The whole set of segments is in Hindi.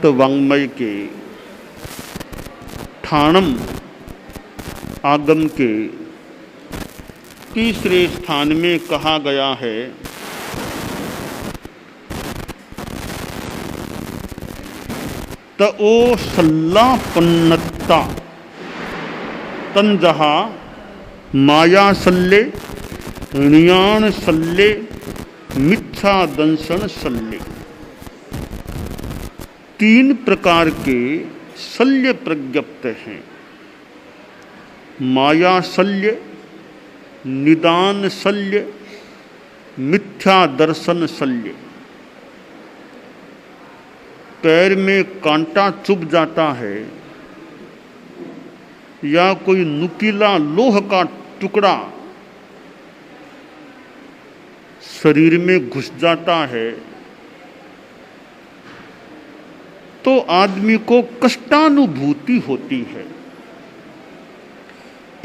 वाङ्मय के ठाणम आगम के तीसरे स्थान में कहा गया है त ओ सल्लापन्नता तंजहा माया सल्ले ऋणान सल्ले मिथ्या दंशन सल्ले। तीन प्रकार के शल्य प्रज्ञप्त हैं। माया शल्य, निदान शल्य, मिथ्या दर्शन शल्य। पैर में कांटा चुभ जाता है या कोई नुकीला लोह का टुकड़ा शरीर में घुस जाता है तो आदमी को कष्टानुभूति होती है।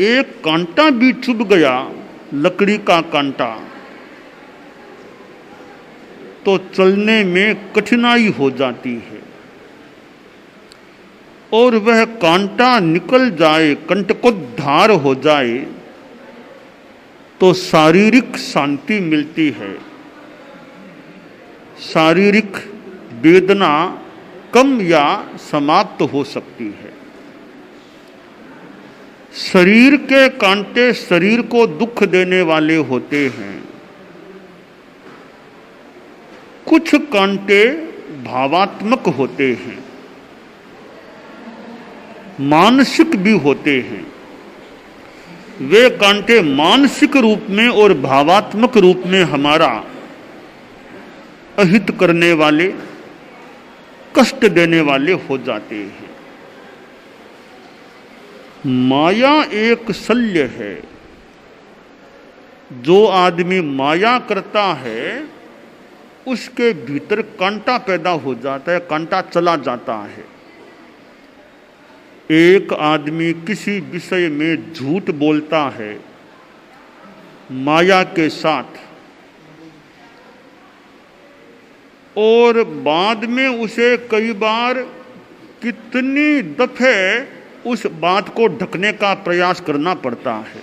एक कांटा भी चुभ गया, लकड़ी का कांटा, तो चलने में कठिनाई हो जाती है और वह कांटा निकल जाए, कंटकोद्धार हो जाए तो शारीरिक शांति मिलती है। शारीरिक वेदना कम या समाप्त हो सकती है। शरीर के कांटे शरीर को दुख देने वाले होते हैं। कुछ कांटे भावात्मक होते हैं, मानसिक भी होते हैं। वे कांटे मानसिक रूप में और भावात्मक रूप में हमारा अहित करने वाले, कष्ट देने वाले हो जाते हैं। माया एक शल्य है। जो आदमी माया करता है उसके भीतर कांटा पैदा हो जाता है, कांटा चला जाता है। एक आदमी किसी विषय में झूठ बोलता है माया के साथ और बाद में उसे कई बार कितनी दफे उस बात को ढकने का प्रयास करना पड़ता है।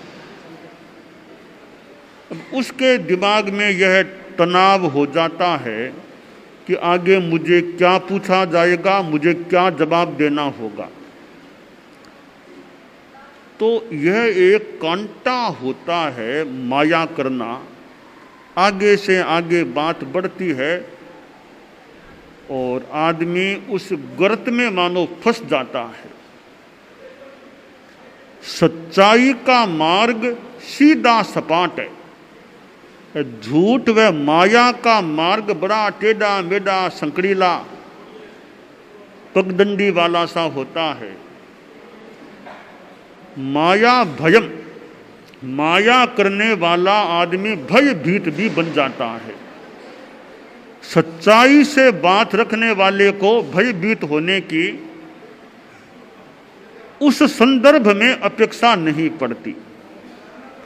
अब उसके दिमाग में यह तनाव हो जाता है कि आगे मुझे क्या पूछा जाएगा, मुझे क्या जवाब देना होगा। तो यह एक कांटा होता है माया करना। आगे से आगे बात बढ़ती है और आदमी उस गर्त में मानो फंस जाता है। सच्चाई का मार्ग सीधा सपाट है। झूठ व माया का मार्ग बड़ा टेढ़ा मेढ़ा संकड़ीला पगडंडी वाला सा होता है। माया भयम, माया करने वाला आदमी भयभीत भी बन जाता है। सच्चाई से बात रखने वाले को भयभीत होने की उस संदर्भ में अपेक्षा नहीं पड़ती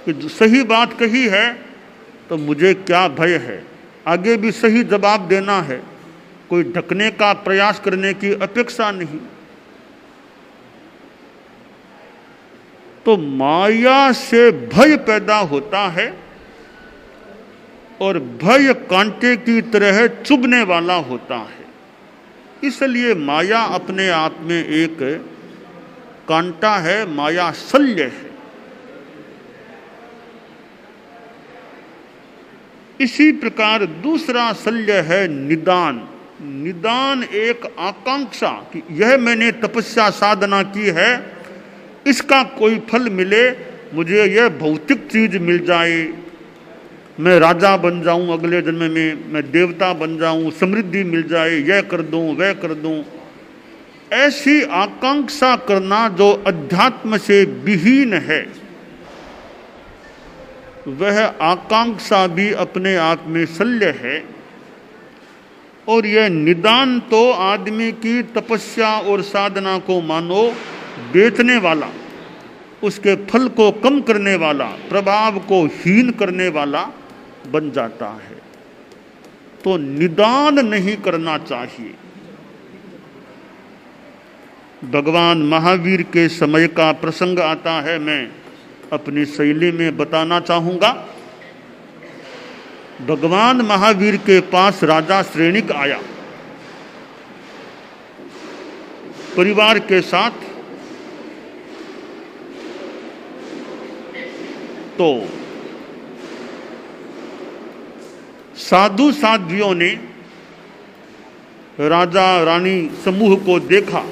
कि सही बात कही है तो मुझे क्या भय है, आगे भी सही जवाब देना है, कोई ढकने का प्रयास करने की अपेक्षा नहीं। तो माया से भय पैदा होता है और भय कांटे की तरह चुभने वाला होता है। इसलिए माया अपने आप में एक कांटा है, माया शल्य है। इसी प्रकार दूसरा शल्य है निदान। निदान एक आकांक्षा कि यह मैंने तपस्या साधना की है, इसका कोई फल मिले, मुझे यह भौतिक चीज मिल जाए, मैं राजा बन जाऊं अगले जन्म में, मैं देवता बन जाऊं, समृद्धि मिल जाए, यह कर दूं वह कर दूं। ऐसी आकांक्षा करना जो अध्यात्म से विहीन है, वह आकांक्षा भी अपने आप में शल्य है। और यह निदान तो आदमी की तपस्या और साधना को मानो बेचने वाला, उसके फल को कम करने वाला, प्रभाव को हीन करने वाला बन जाता है। तो निदान नहीं करना चाहिए। भगवान महावीर के समय का प्रसंग आता है, मैं अपनी शैली में बताना चाहूँगा। भगवान महावीर के पास राजा श्रेणिक आया परिवार के साथ। तो साधु साध्वियों ने राजा रानी समूह को देखा।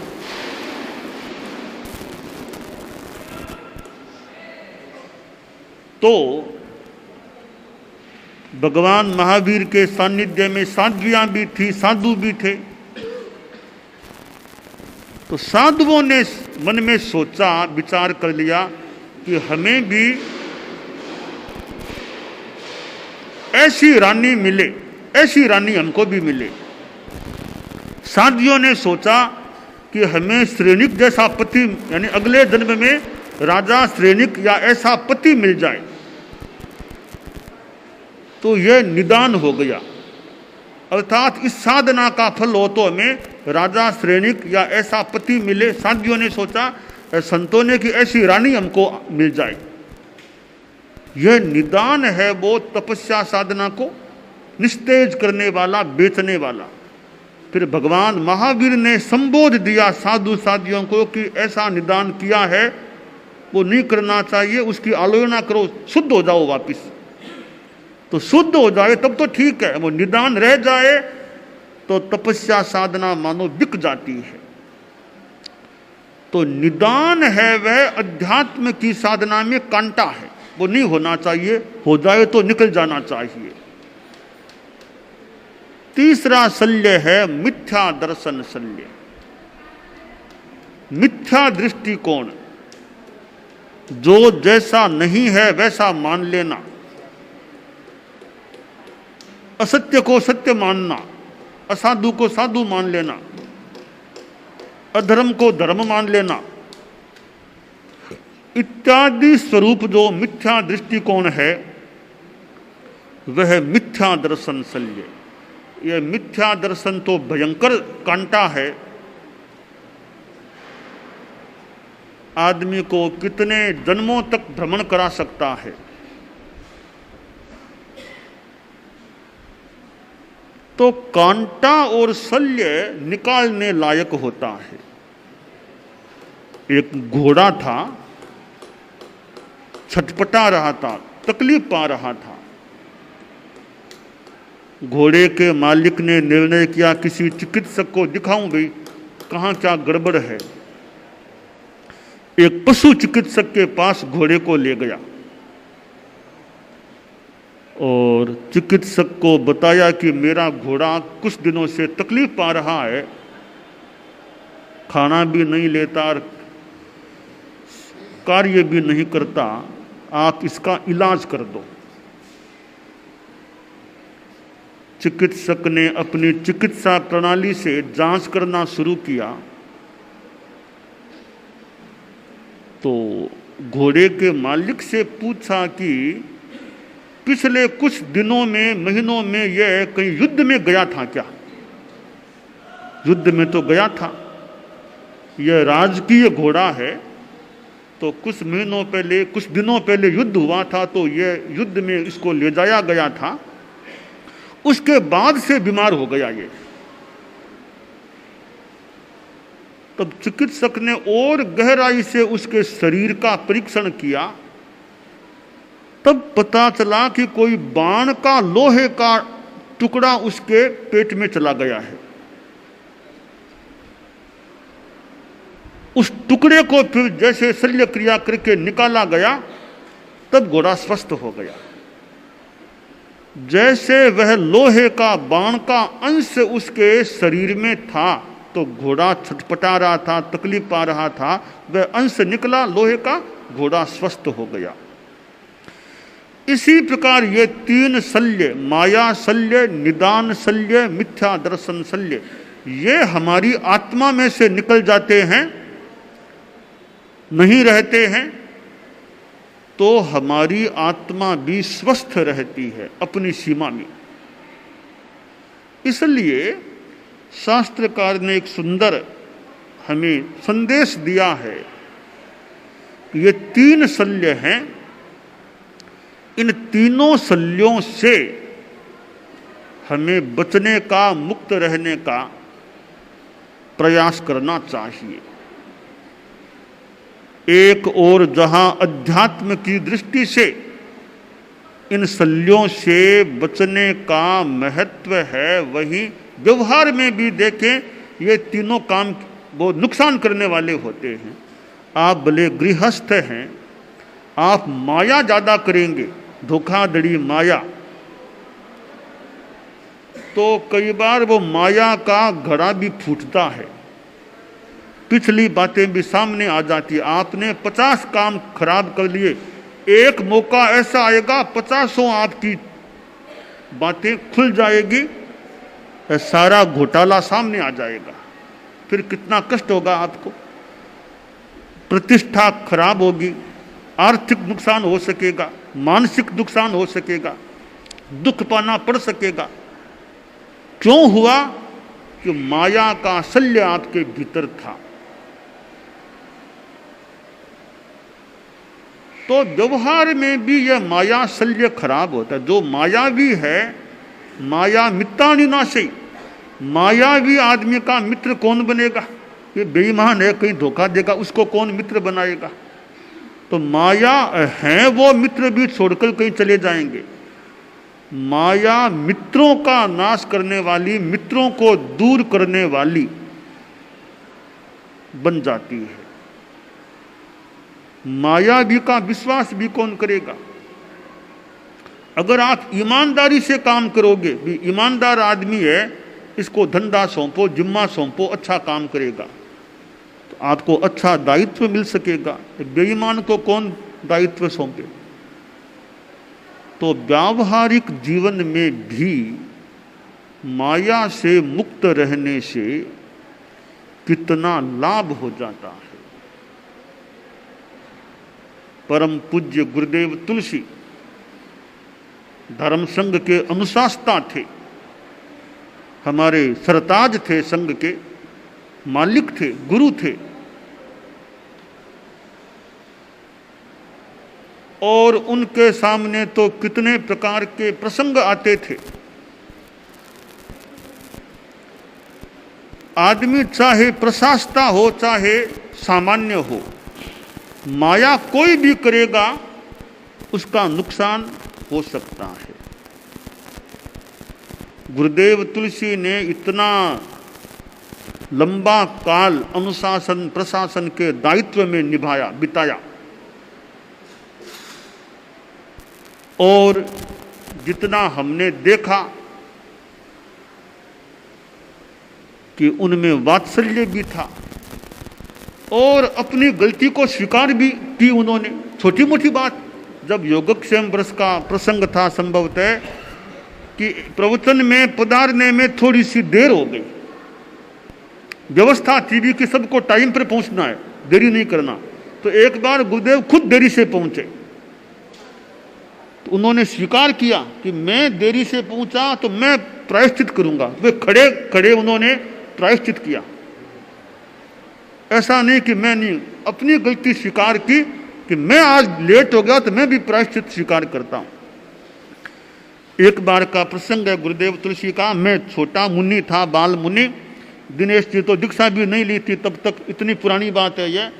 तो भगवान महावीर के सानिध्य में साध्वियां भी थी, साधु भी थे। तो साधुओं ने मन में सोचा, विचार कर लिया कि हमें भी ऐसी रानी मिले, ऐसी रानी हमको भी मिले। साध्वियों ने सोचा कि हमें श्रेणिक जैसा पति, यानी अगले जन्म में राजा श्रेणिक या ऐसा पति मिल जाए। तो यह निदान हो गया, अर्थात इस साधना का फल हो तो हमें राजा श्रेणिक या ऐसा पति मिले। साध्वियों ने सोचा, संतों ने कि ऐसी रानी हमको मिल जाए। यह निदान है, वो तपस्या साधना को निस्तेज करने वाला, बेचने वाला। फिर भगवान महावीर ने संबोध दिया साधु साध्वियों को कि ऐसा निदान किया है, वो नहीं करना चाहिए, उसकी आलोचना करो, शुद्ध हो जाओ वापिस। तो शुद्ध हो जाए तब तो ठीक है, वो निदान रह जाए तो तपस्या साधना मानो बिक जाती है। तो निदान है वह अध्यात्म की साधना में कांटा है, वो नहीं होना चाहिए, हो जाए तो निकल जाना चाहिए। तीसरा शल्य है मिथ्या दर्शन शल्य, मिथ्या दृष्टिकोण। जो जैसा नहीं है वैसा मान लेना, असत्य को सत्य मानना, असाधु को साधु मान लेना, अधर्म को धर्म मान लेना, इत्यादि स्वरूप जो मिथ्या दृष्टिकोण है वह मिथ्या दर्शन शल्य। यह मिथ्या दर्शन तो भयंकर कांटा है, आदमी को कितने जन्मों तक भ्रमण करा सकता है। तो कांटा और शल्य निकालने लायक होता है। एक घोड़ा था, छटपटा रहा था, तकलीफ पा रहा था। घोड़े के मालिक ने निर्णय किया किसी चिकित्सक को दिखाऊं भाई कहाँ क्या गड़बड़ है। एक पशु चिकित्सक के पास घोड़े को ले गया और चिकित्सक को बताया कि मेरा घोड़ा कुछ दिनों से तकलीफ पा रहा है, खाना भी नहीं लेता और कार्य भी नहीं करता, आप इसका इलाज कर दो। चिकित्सक ने अपनी चिकित्सा प्रणाली से जांच करना शुरू किया तो घोड़े के मालिक से पूछा कि पिछले कुछ दिनों में, महीनों में यह कहीं युद्ध में गया था क्या? युद्ध में तो गया था, यह राजकीय घोड़ा है, तो कुछ महीनों पहले, कुछ दिनों पहले युद्ध हुआ था, तो यह युद्ध में इसको ले जाया गया था, उसके बाद से बीमार हो गया ये। तब चिकित्सक ने और गहराई से उसके शरीर का परीक्षण किया, तब पता चला कि कोई बाण का, लोहे का टुकड़ा उसके पेट में चला गया है। उस टुकड़े को फिर जैसे शल्य क्रिया करके निकाला गया, तब घोड़ा स्वस्थ हो गया। जैसे वह लोहे का बाण का अंश उसके शरीर में था, तो घोड़ा छटपटा रहा था, तकलीफ पा रहा था, वह अंश निकला लोहे का, घोड़ा स्वस्थ हो गया। इसी प्रकार ये तीन शल्य, माया शल्य, निदान शल्य, मिथ्या दर्शन शल्य, ये हमारी आत्मा में से निकल जाते हैं, नहीं रहते हैं, तो हमारी आत्मा भी स्वस्थ रहती है अपनी सीमा में। इसलिए शास्त्रकार ने एक सुंदर हमें संदेश दिया है कि ये 3 शल्य हैं, इन तीनों शल्यों से हमें बचने का, मुक्त रहने का प्रयास करना चाहिए। एक और जहां अध्यात्म की दृष्टि से इन शल्यों से बचने का महत्व है, वहीं व्यवहार में भी देखें ये तीनों काम वो नुकसान करने वाले होते हैं। आप भले गृहस्थ हैं, आप माया ज़्यादा करेंगे, धोखाधड़ी माया, तो कई बार वो माया का घड़ा भी फूटता है, पिछली बातें भी सामने आ जाती है। आपने 50 काम खराब कर लिए, एक मौका ऐसा आएगा 50 आपकी बातें खुल जाएगी, सारा घोटाला सामने आ जाएगा, फिर कितना कष्ट होगा आपको, प्रतिष्ठा खराब होगी, आर्थिक नुकसान हो सकेगा, मानसिक नुकसान हो सकेगा, दुख पाना पड़ सकेगा। क्यों हुआ? कि माया का शल्य आपके भीतर था। तो व्यवहार में भी यह माया शल्य खराब होता है। जो मायावी है, माया मित्रानिनाशई, मायावी आदमी का मित्र कौन बनेगा? ये बेईमान है, कहीं धोखा देगा, उसको कौन मित्र बनाएगा? तो माया है वो मित्र भी छोड़कर कहीं चले जाएंगे। माया मित्रों का नाश करने वाली, मित्रों को दूर करने वाली बन जाती है। मायावी का विश्वास भी कौन करेगा? अगर आप ईमानदारी से काम करोगे, भी ईमानदार आदमी है, इसको धंधा सौंपो, जिम्मा सौंपो, अच्छा काम करेगा, तो आपको अच्छा दायित्व मिल सकेगा। बेईमान को कौन दायित्व सौंपे? तो व्यावहारिक जीवन में भी माया से मुक्त रहने से कितना लाभ हो जाता है। परम पूज्य गुरुदेव तुलसी धर्म संघ के अनुशासता थे, हमारे सरताज थे, संघ के मालिक थे, गुरु थे। और उनके सामने तो कितने प्रकार के प्रसंग आते थे। आदमी चाहे प्रशासता हो, चाहे सामान्य हो, माया कोई भी करेगा उसका नुकसान हो सकता है। गुरुदेव तुलसी ने इतना लंबा काल अनुशासन प्रशासन के दायित्व में निभाया, बिताया, और जितना हमने देखा कि उनमें वात्सल्य भी था और अपनी गलती को स्वीकार भी की उन्होंने। छोटी मोटी बात, जब योगक्षेम वर्ष का प्रसंग था, संभवतः कि प्रवचन में पधारने में थोड़ी सी देर हो गई, व्यवस्था थी भी कि सबको टाइम पर पहुंचना है, देरी नहीं करना, तो एक बार गुरुदेव खुद देरी से पहुंचे। तो उन्होंने स्वीकार किया कि मैं देरी से पहुंचा तो मैं प्रायश्चित करूंगा। वे खड़े खड़े उन्होंने प्रायश्चित किया। ऐसा नहीं कि मैं नहीं, अपनी गलती स्वीकार की कि मैं आज लेट हो गया तो मैं भी प्रायश्चित स्वीकार करता हूं। एक बार का प्रसंग है गुरुदेव तुलसी का। मैं छोटा मुनि था, बाल मुनि, दिनेश जी तो दीक्षा भी नहीं ली थी तब तक, इतनी पुरानी बात है यह।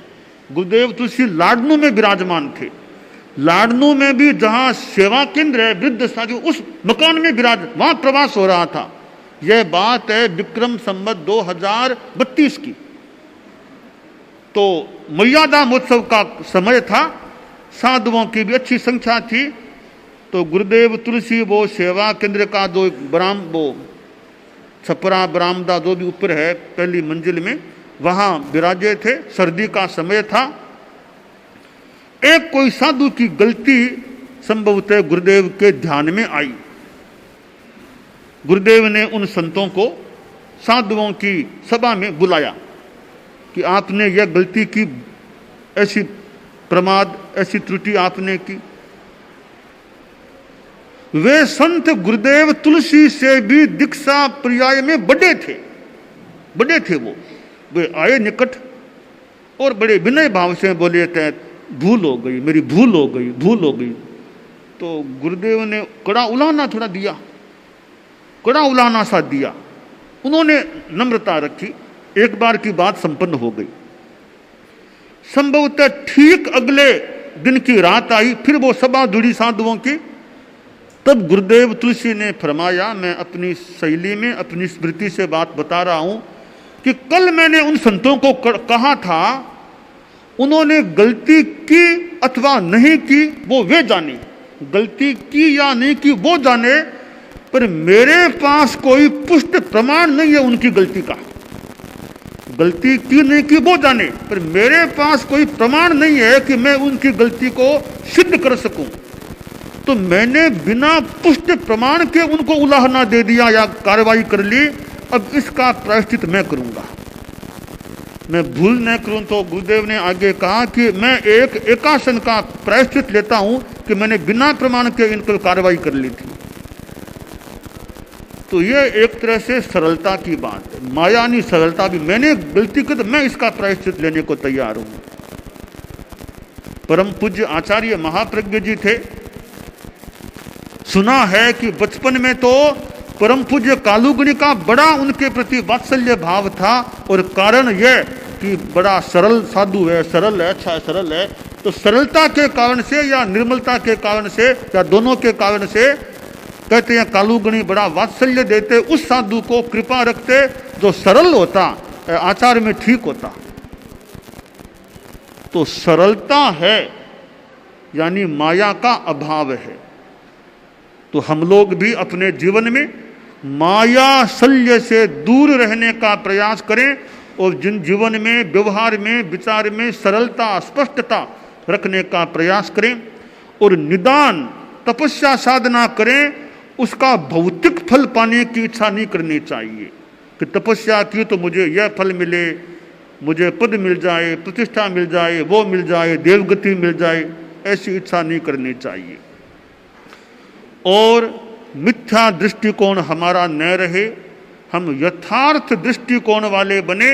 गुरुदेव तुलसी लाडनू में विराजमान थे। लाडनू में भी जहां सेवा केंद्र है, वृद्ध साधु, उस मकान में वहां प्रवास हो रहा था। यह बात है विक्रम संवत 2032 की। तो मर्यादा महोत्सव का समय था, साधुओं की भी अच्छी संख्या थी। तो गुरुदेव तुलसी वो सेवा केंद्र का जो वो छपरा बरामदा जो भी ऊपर है पहली मंजिल में, वहां विराजे थे। सर्दी का समय था। एक कोई साधु की गलती संभवतः गुरुदेव के ध्यान में आई। गुरुदेव ने उन संतों को साधुओं की सभा में बुलाया कि आपने यह गलती की, ऐसी प्रमाद, ऐसी त्रुटि आपने की। वे संत गुरुदेव तुलसी से भी दीक्षा पर्याय में बड़े थे, बड़े थे वो, वे आए निकट और बड़े विनय भाव से बोले थे, भूल हो गई, मेरी भूल हो गई, भूल हो गई। तो गुरुदेव ने कड़ा उलाहना थोड़ा दिया, कड़ा उलाहना सा दिया। उन्होंने नम्रता रखी, एक बार की बात संपन्न हो गई। संभवतः ठीक अगले दिन की रात आई, फिर वो सभा जुड़ी साधुओं की। तब गुरुदेव तुलसी ने फरमाया, मैं अपनी शैली में अपनी स्मृति से बात बता रहा हूं कि कल मैंने उन संतों को कहा था, उन्होंने गलती की अथवा नहीं की वो वे जाने, गलती की या नहीं की वो जाने, पर मेरे पास कोई पुष्ट प्रमाण नहीं है उनकी गलती का। गलती की नहीं की वो जाने, पर मेरे पास कोई प्रमाण नहीं है कि मैं उनकी गलती को सिद्ध कर सकूं। तो मैंने बिना पुष्ट प्रमाण के उनको उलाहना दे दिया या कार्रवाई कर ली। अब इसका प्रायश्चित मैं करूंगा, मैं भूल न करूं। तो गुरुदेव ने आगे कहा कि मैं एक एकासन का प्रायश्चित लेता हूं कि मैंने बिना प्रमाण के इनको कार्रवाई कर ली थी। तो ये एक तरह से सरलता की बात है, मायानी सरलता भी। मैंने गलती की तो मैं इसका प्रायश्चित लेने को तैयार हूं। परम पूज्य आचार्य महाप्रज्ञ जी थे। सुना है कि बचपन में तो परम पूज्य कालूगणी का बड़ा उनके प्रति वात्सल्य भाव था, और कारण यह कि बड़ा सरल साधु है, सरल है, अच्छा सरल है। तो सरलता के कारण से या निर्मलता के कारण से या दोनों के कारण से कहते हैं कालूगणी बड़ा वात्सल्य देते उस साधु को, कृपा रखते जो सरल होता, आचार में ठीक होता। तो सरलता है यानी माया का अभाव है। तो हम लोग भी अपने जीवन में माया शल्य से दूर रहने का प्रयास करें, और जिन जीवन में, व्यवहार में, विचार में सरलता, स्पष्टता रखने का प्रयास करें, और निदान तपस्या साधना करें। उसका भौतिक फल पाने की इच्छा नहीं करनी चाहिए कि तपस्या की तो मुझे यह फल मिले, मुझे पद मिल जाए, प्रतिष्ठा मिल जाए, वो मिल जाए, देवगति मिल जाए, ऐसी इच्छा नहीं करनी चाहिए। और मिथ्या दृष्टिकोण हमारा न रहे, हम यथार्थ दृष्टिकोण वाले बने,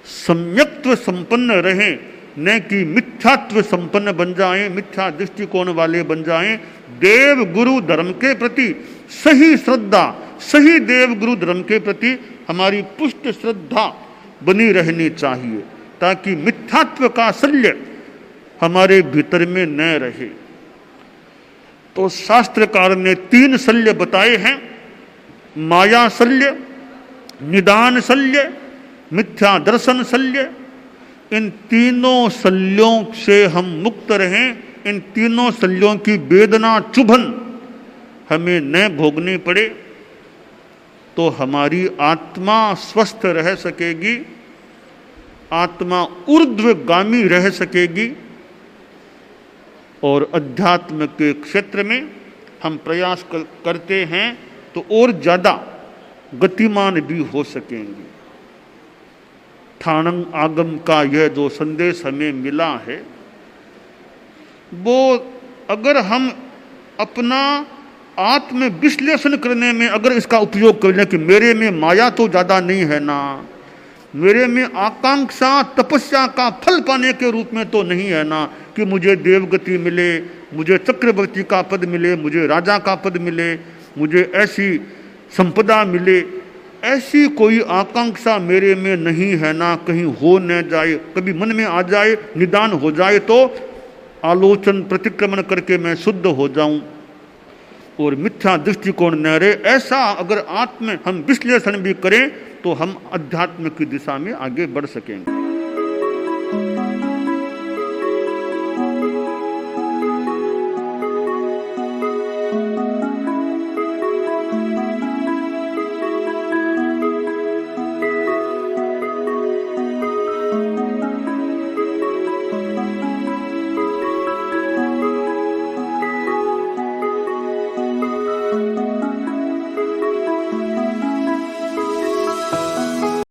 सम्यक्त्व संपन्न रहें, न कि मिथ्यात्व संपन्न बन जाएं, मिथ्या दृष्टिकोण वाले बन जाएं। देव गुरु धर्म के प्रति सही श्रद्धा, सही देव गुरु धर्म के प्रति हमारी पुष्ट श्रद्धा बनी रहनी चाहिए, ताकि मिथ्यात्व का शल्य हमारे भीतर में न रहे। तो शास्त्रकार ने 3 शल्य बताए हैं, माया शल्य, निदान शल्य, मिथ्या दर्शन शल्य। इन तीनों शल्यों से हम मुक्त रहें, इन तीनों शल्यों की वेदना चुभन हमें न भोगनी पड़े, तो हमारी आत्मा स्वस्थ रह सकेगी, आत्मा ऊर्ध्वगामी रह सकेगी, और अध्यात्म के क्षेत्र में हम प्रयास करते हैं तो और ज़्यादा गतिमान भी हो सकेंगे। ठाणंग आगम का यह जो संदेश हमें मिला है, वो अगर हम अपना आत्म विश्लेषण करने में अगर इसका उपयोग कर लें कि मेरे में माया तो ज़्यादा नहीं है ना, मेरे में आकांक्षा तपस्या का फल पाने के रूप में तो नहीं है ना, कि मुझे देवगति मिले, मुझे चक्रवर्ती का पद मिले, मुझे राजा का पद मिले, मुझे ऐसी संपदा मिले, ऐसी कोई आकांक्षा मेरे में नहीं है ना, कहीं हो न जाए, कभी मन में आ जाए, निदान हो जाए तो आलोचन प्रतिक्रमण करके मैं शुद्ध हो जाऊं और मिथ्या दृष्टिकोण न रहे। ऐसा अगर आत्म हम विश्लेषण भी करें तो हम अध्यात्म की दिशा में आगे बढ़ सकेंगे।